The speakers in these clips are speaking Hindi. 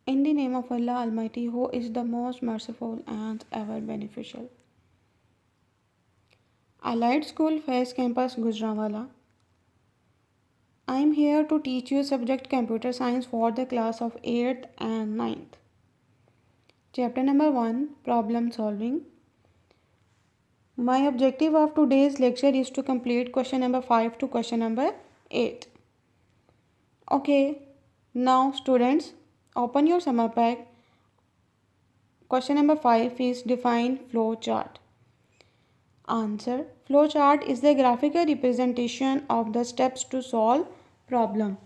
In the name of Allah Almighty, who is the most merciful and ever beneficial. Allied School, Faiz Campus, Gujranwala. I am here to teach you subject Computer Science for the class of 8th and 9th. Chapter number 1, Problem Solving. My objective of today's lecture is to complete question number 5 to question number 8. Okay, now students, open your summer pack. Question number 5 is define flow chart. Answer. Flow chart is the graphical representation of the steps to solve problem.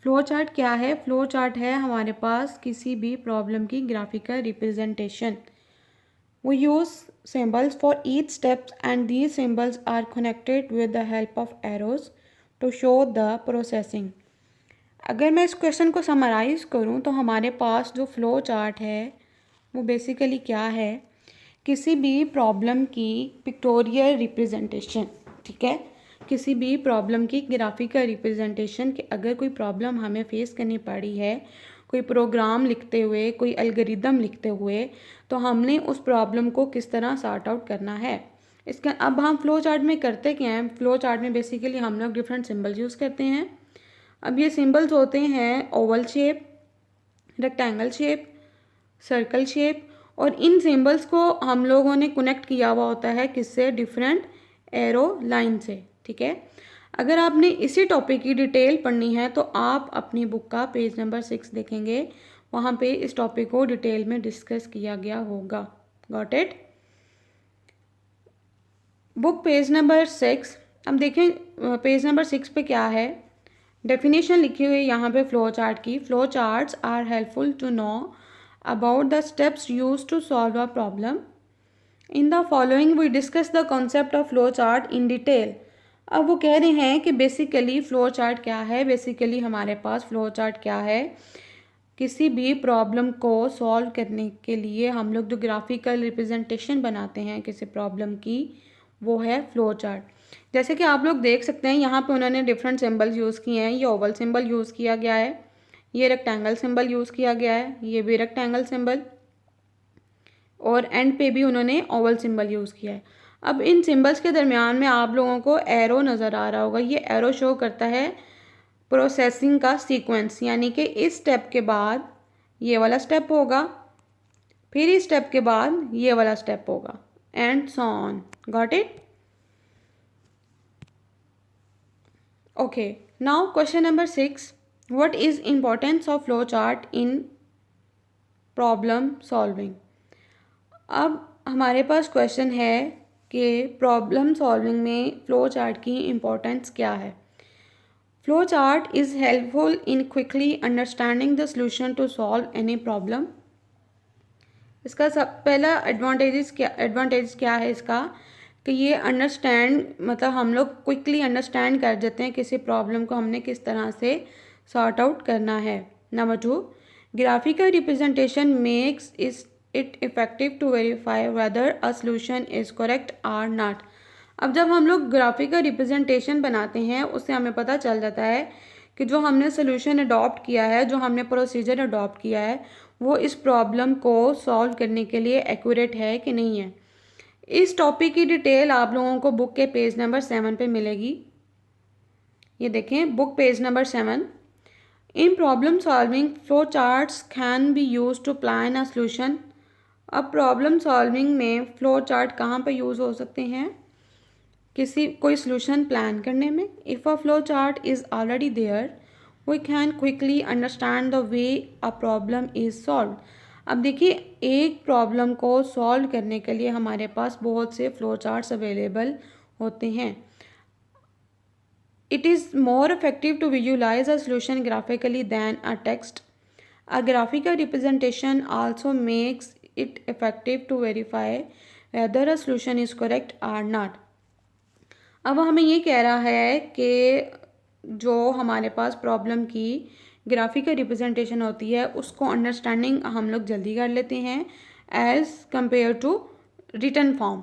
Flow chart क्या है? फ्लो चार्ट है हमारे पास किसी भी प्रॉब्लम की graphical representation. We use symbols for each steps and these symbols are connected with the help of arrows to show the processing. अगर मैं इस क्वेश्चन को समराइज़ करूं तो हमारे पास जो फ्लो चार्ट है वो बेसिकली क्या है? किसी भी प्रॉब्लम की पिक्टोरियल रिप्रेजेंटेशन. ठीक है, किसी भी प्रॉब्लम की ग्राफिकल रिप्रेजेंटेशन कि अगर कोई प्रॉब्लम हमें फेस करनी पड़ी है, कोई प्रोग्राम लिखते हुए, कोई एल्गोरिदम लिखते हुए, तो हमने उस प्रॉब्लम को किस तरह सॉर्ट आउट करना है. इसका अब हम फ्लो चार्ट में करते क्या हैं? फ्लो चार्ट में बेसिकली हम लोग डिफरेंट सिंबल्स यूज़ करते हैं. अब ये सिंबल्स होते हैं Oval shape, rectangle shape, circle shape, और इन सिंबल्स को हम लोगों ने कनेक्ट किया हुआ होता है किससे? डिफरेंट एरो लाइन से. ठीक है, अगर आपने इसी टॉपिक की डिटेल पढ़नी है तो आप अपनी बुक का पेज नंबर 6 देखेंगे, वहाँ पे इस टॉपिक को डिटेल में डिस्कस किया गया होगा. Got it? Book page number 6. अब देखें पेज नंबर 6 पे क्या है. डेफिनेशन लिखी हुई है यहाँ पे फ्लो चार्ट की. Flow charts are helpful to know about the steps use to solve a problem. In the following we discuss the concept of flow chart in detail. अब वो कह रहे हैं कि बेसिकली फ़्लो चार्ट क्या है. बेसिकली हमारे पास फ़्लो चार्ट क्या है? किसी भी प्रॉब्लम को सॉल्व करने के लिए हम लोग जो ग्राफिकल रिप्रेजेंटेशन बनाते हैं किसी प्रॉब्लम की, वो है फ़्लो चार्ट. जैसे कि आप लोग देख सकते हैं यहाँ पे उन्होंने डिफरेंट सिंबल्स यूज़ किए हैं. ये ओवल सिंबल यूज़ किया गया है, ये रेक्टेंगल सिंबल यूज़ किया गया है, ये भी रेक्टेंगल सिंबल, और एंड पे भी उन्होंने ओवल सिंबल यूज़ किया है. अब इन सिंबल्स के दरमियान में आप लोगों को एरो नज़र आ रहा होगा. ये एरो शो करता है प्रोसेसिंग का सीक्वेंस, यानी कि इस स्टेप के बाद ये वाला स्टेप होगा, फिर इस स्टेप के बाद ये वाला स्टेप होगा, and so on. Got it? Okay, now question number 6. What is importance of flow chart in problem solving. अब हमारे पास क्वेश्चन है कि प्रॉब्लम सॉल्विंग में फ़्लो चार्ट की इम्पोर्टेंस क्या है. Flow chart is helpful in quickly understanding the solution to solve any problem. इसका सब पहला एडवांटेज क्या है इसका, कि ये अंडरस्टैंड मतलब हम लोग क्विकली अंडरस्टैंड कर देते हैं किसी प्रॉब्लम को हमने किस तरह से सॉर्ट आउट करना है. Number 2, graphical representation makes it effective to verify whether a solution is correct or not. अब जब हम लोग ग्राफिकल रिप्रेजेंटेशन बनाते हैं उससे हमें पता चल जाता है कि जो हमने सोल्यूशन अडॉप्ट किया है, जो हमने प्रोसीजर अडॉप्ट किया है, वो इस प्रॉब्लम को सॉल्व करने के लिए एक्यूरेट है कि नहीं है. इस टॉपिक की डिटेल आप लोगों को बुक के पेज नंबर 7 पे मिलेगी. ये देखें, book page number 7. In problem solving flow charts can be use to plan a solution. अब प्रॉब्लम सॉल्विंग में फ्लो चार्ट कहाँ पे यूज़ हो सकते हैं? कोई सोल्यूशन प्लान करने में. If a flow chart is already there we can quickly understand the way a problem is solve. अब देखिए, एक प्रॉब्लम को सॉल्व करने के लिए हमारे पास बहुत से फ्लो चार्ट्स अवेलेबल होते हैं. It is more effective to visualize a solution graphically than a text. A graphical representation also makes it effective to verify whether a solution is correct or not. अब हमें ये कह रहा है कि जो हमारे पास प्रॉब्लम की ग्राफिकल रिप्रेजेंटेशन होती है उसको अंडरस्टैंडिंग हम लोग जल्दी कर लेते हैं as compare to written form.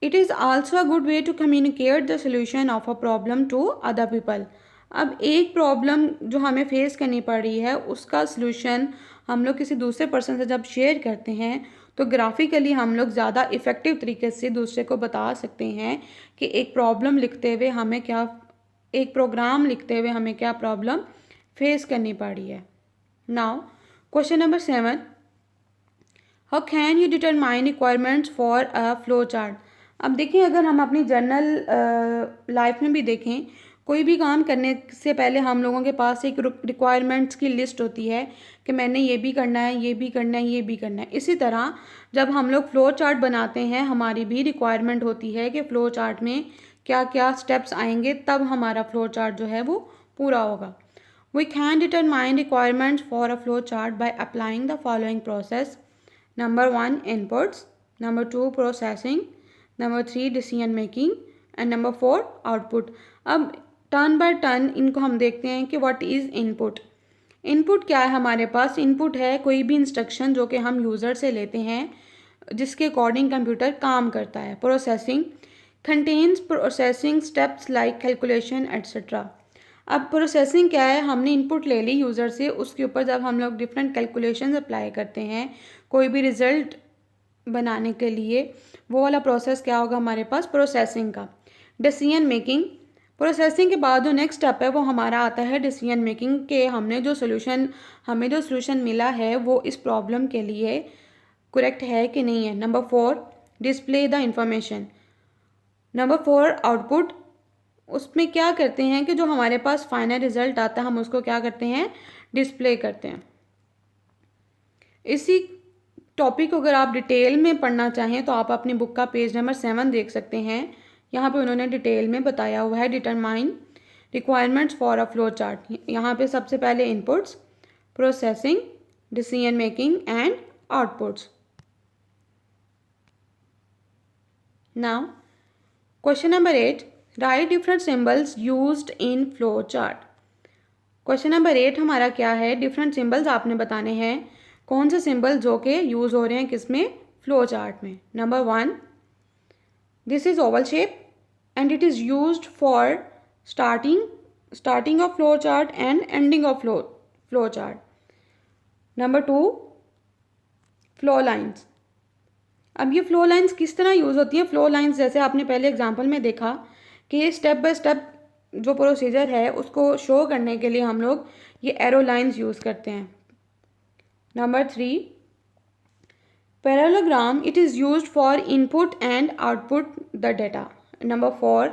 It is also a good way to communicate the solution of a problem to other people. अब एक प्रॉब्लम जो हमें फेस करनी पड़ रही है उसका सलूशन हम लोग किसी दूसरे पर्सन से जब शेयर करते हैं तो ग्राफिकली हम लोग ज़्यादा इफ़ेक्टिव तरीके से दूसरे को बता सकते हैं कि एक प्रॉब्लम लिखते हुए हमें क्या, एक प्रोग्राम लिखते हुए हमें क्या प्रॉब्लम फेस करनी पड़ रही है। Now question number 7, how can you determine requirements for a flow chart. अब देखिए, अगर हम अपनी जर्नल लाइफ में भी देखें, कोई भी काम करने से पहले हम लोगों के पास एक रिक्वायरमेंट्स की लिस्ट होती है कि मैंने ये भी करना है, ये भी करना है, ये भी करना है। इसी तरह जब हम लोग फ्लो चार्ट बनाते हैं हमारी भी रिक्वायरमेंट होती है कि फ़्लो चार्ट में क्या क्या स्टेप्स आएंगे, तब हमारा फ्लो चार्ट जो है वो पूरा होगा। We can determine requirements for a flow chart by applying the following process. Number 1 inputs, number 2 processing, number 3 decision making and number 4 output। अब टर्न बाय टर्न इनको हम देखते हैं कि व्हाट इज़ इनपुट। इनपुट क्या है हमारे पास? इनपुट है कोई भी इंस्ट्रक्शन जो कि हम यूज़र से लेते हैं जिसके अकॉर्डिंग कंप्यूटर काम करता है। Processing contains processing steps like calculation etcetera. अब प्रोसेसिंग क्या है? हमने इनपुट ले ली यूज़र से, उसके ऊपर जब हम लोग डिफरेंट कैलकुलेशंस अप्लाई करते हैं कोई भी रिज़ल्ट बनाने के लिए, वो वाला प्रोसेस क्या होगा हमारे पास? प्रोसेसिंग का। डिसीजन मेकिंग, प्रोसेसिंग के बाद जो नेक्स्ट स्टेप है वो हमारा आता है डिसीजन मेकिंग के हमें जो सोल्यूशन मिला है वो इस प्रॉब्लम के लिए करेक्ट है कि नहीं है। Number 4 display the information. Number 4 output, उसमें क्या करते हैं कि जो हमारे पास फाइनल रिजल्ट आता है हम उसको क्या करते हैं? डिस्प्ले करते हैं। इसी टॉपिक को अगर आप डिटेल में पढ़ना चाहें तो आप अपनी बुक का पेज नंबर 7 देख सकते हैं। यहाँ पे उन्होंने डिटेल में बताया हुआ है determine requirements for a flow chart. यहाँ पे सबसे पहले inputs, processing, decision making and outputs. Now question number 8, right different symbols used in flow chart. Question number 8 हमारा क्या है? डिफरेंट सिंबल्स आपने बताने हैं, कौन से सिंबल जो कि यूज़ हो रहे हैं किसमें? फ्लो चार्ट में। Number 1, this is Oval shape and it is used for starting of flow chart and ending of flow chart. Number 2, flow lines. अब ये फ्लो लाइंस किस तरह यूज़ होती हैं? फ्लो लाइंस जैसे आपने पहले एग्जांपल में देखा कि ये स्टेप बाय स्टेप जो प्रोसीजर है उसको शो करने के लिए हम लोग ये एरो लाइंस यूज़ करते हैं। Number 3, parallelogram, it is used for input and output the data. Number 4,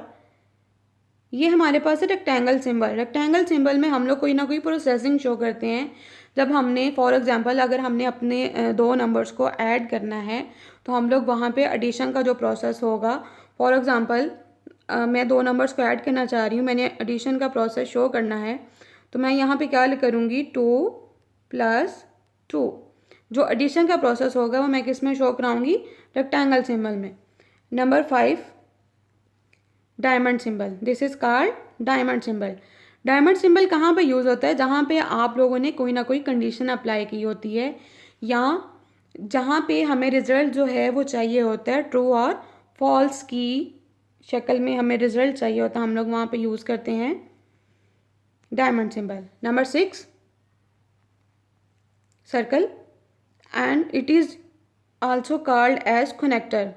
ये हमारे पास है रेक्टेंगल सिंबल। रेक्टेंगल सिंबल में हम लोग कोई ना कोई प्रोसेसिंग शो करते हैं। जब हमने फॉर एग्जांपल अगर हमने अपने दो नंबर्स को ऐड करना है तो हम लोग वहाँ पे एडिशन का जो प्रोसेस होगा, फॉर एग्जांपल मैं दो नंबर्स को ऐड करना चाह रही हूँ, मैंने एडिशन का प्रोसेस शो करना है तो मैं यहाँ पे क्या करूँगी? 2 + 2। जो एडिशन का प्रोसेस होगा वो मैं किस में शो कराऊँगी? रेक्टेंगल सिंबल में। Number 5, diamond symbol, this is called diamond symbol. Diamond symbol कहाँ पे यूज़ होता है? जहाँ पे आप लोगों ने कोई ना कोई कंडीशन अप्लाई की होती है या जहाँ पे हमें रिजल्ट जो है वो चाहिए होता है ट्रू और फॉल्स की शक्ल में, हमें रिजल्ट चाहिए होता है, हम लोग वहाँ पे यूज़ करते हैं diamond symbol. Number 6, circle and it is also called as connector.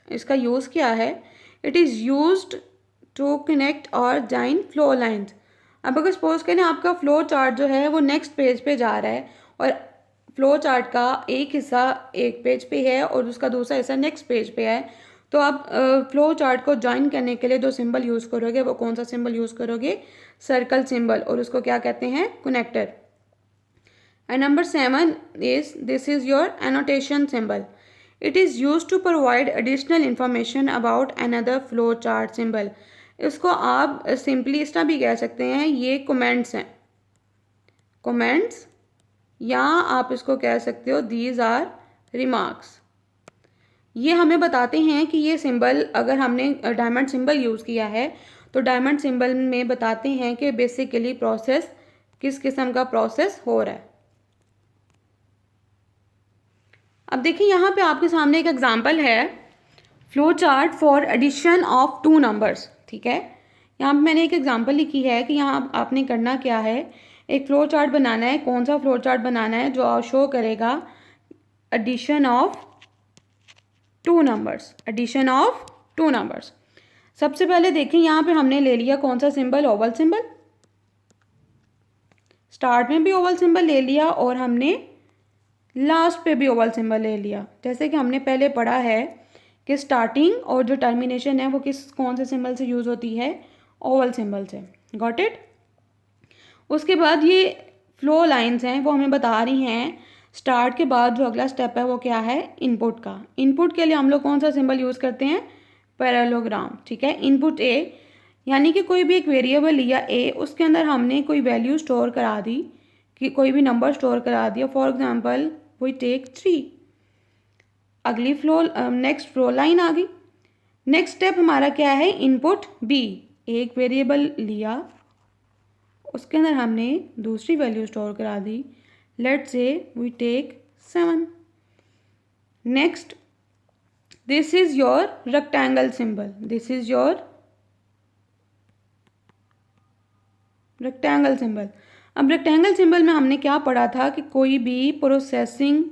इसका यूज़ क्या है? It is used to connect और जॉइन फ्लो लाइंस। अब अगर सपोज करें आपका फ्लो चार्ट जो है वो नेक्स्ट पेज पे जा रहा है और फ्लो चार्ट का एक हिस्सा एक पेज पे है और उसका दूसरा हिस्सा नेक्स्ट पेज पे है, तो आप फ्लो चार्ट को ज्वाइन करने के लिए जो सिंबल यूज़ करोगे वो कौन सा सिंबल यूज़ करोगे? सर्कल सिंबल, और उसको क्या कहते हैं? Connector. And number 7 is this is your annotation symbol. It is used to provide additional information about another flow chart symbol। इसको आप सिंपली इस तरह भी कह सकते हैं, ये कमेंट्स हैं, कमेंट्स, या आप इसको कह सकते हो दीज आर रिमार्क्स। ये हमें बताते हैं कि ये सिंबल, अगर हमने डायमंड सिंबल यूज़ किया है तो डायमंड सिंबल में बताते हैं कि बेसिकली प्रोसेस किस किस्म का प्रोसेस हो रहा है। अब देखिए यहाँ पे आपके सामने एक एग्जांपल है, flow chart for addition of 2 numbers. ठीक है, यहाँ पे मैंने एक एग्जांपल लिखी है कि यहाँ आपने करना क्या है, एक फ्लो चार्ट बनाना है। कौन सा फ्लो चार्ट बनाना है? जो शो करेगा addition of two numbers, addition of two numbers. सबसे पहले देखें यहाँ पे हमने ले लिया कौन सा सिंबल? Oval symbol. स्टार्ट में भी ओवल सिंबल ले लिया और हमने लास्ट पे भी ओवल सिंबल ले लिया। जैसे कि हमने पहले पढ़ा है कि स्टार्टिंग और जो टर्मिनेशन है वो कौन से सिंबल से यूज़ होती है? ओवल सिंबल से। Got it? उसके बाद ये फ्लो लाइंस हैं वो हमें बता रही हैं स्टार्ट के बाद जो अगला स्टेप है वो क्या है? इनपुट का। इनपुट के लिए हम लोग कौन सा सिंबल यूज़ करते हैं? पैरेललोग्राम। ठीक है। इनपुट ए, यानी कि कोई भी एक वेरिएबल लिया ए, उसके अंदर हमने कोई वैल्यू स्टोर करा दी, कि कोई भी नंबर स्टोर करा दिया। For example we take 3। अगली फ्लो नेक्स्ट फ्लो लाइन आ गई। नेक्स्ट स्टेप हमारा क्या है? Input B. एक वेरिएबल लिया, उसके अंदर हमने दूसरी वैल्यू स्टोर करा दी। Let's say we take 7। Next, this is your rectangle symbol, this is your rectangle symbol. अब रेक्टेंगल सिंबल में हमने क्या पढ़ा था कि कोई भी प्रोसेसिंग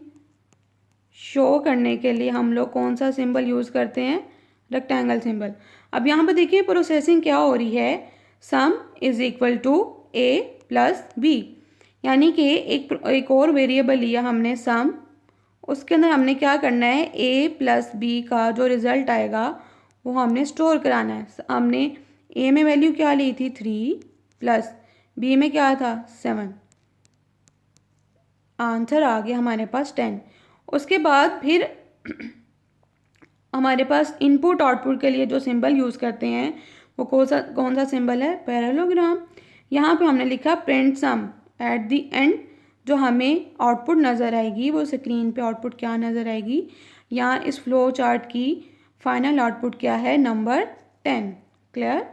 शो करने के लिए हम लोग कौन सा सिंबल यूज़ करते हैं? Rectangle symbol. अब यहाँ पर देखिए प्रोसेसिंग क्या हो रही है? Sum is equal to a plus b, यानी कि एक और वेरिएबल लिया हमने सम, उसके अंदर हमने क्या करना है? ए प्लस बी का जो रिज़ल्ट आएगा वो हमने स्टोर कराना है। हमने ए में वैल्यू क्या ली थी? 3 प्लस बी में क्या था? 7। आंसर आ गया हमारे पास 10। उसके बाद फिर हमारे पास इनपुट आउटपुट के लिए जो सिंबल यूज़ करते हैं वो कौन सा सिंबल है? पैरेललोग्राम। यहाँ पे हमने लिखा print sum. At the end जो हमें आउटपुट नज़र आएगी वो स्क्रीन पे आउटपुट क्या नज़र आएगी? यहाँ इस फ्लो चार्ट की फाइनल आउटपुट क्या है? नंबर 10। क्लियर?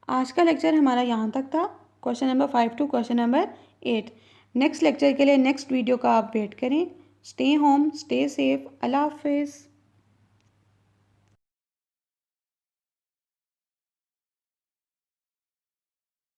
आज का लेक्चर हमारा यहाँ तक था, question number 5 to question number 8। Next lecture के लिए नेक्स्ट वीडियो का आप वेट करें। Stay home, stay safe. अल्लाह हाफिज़।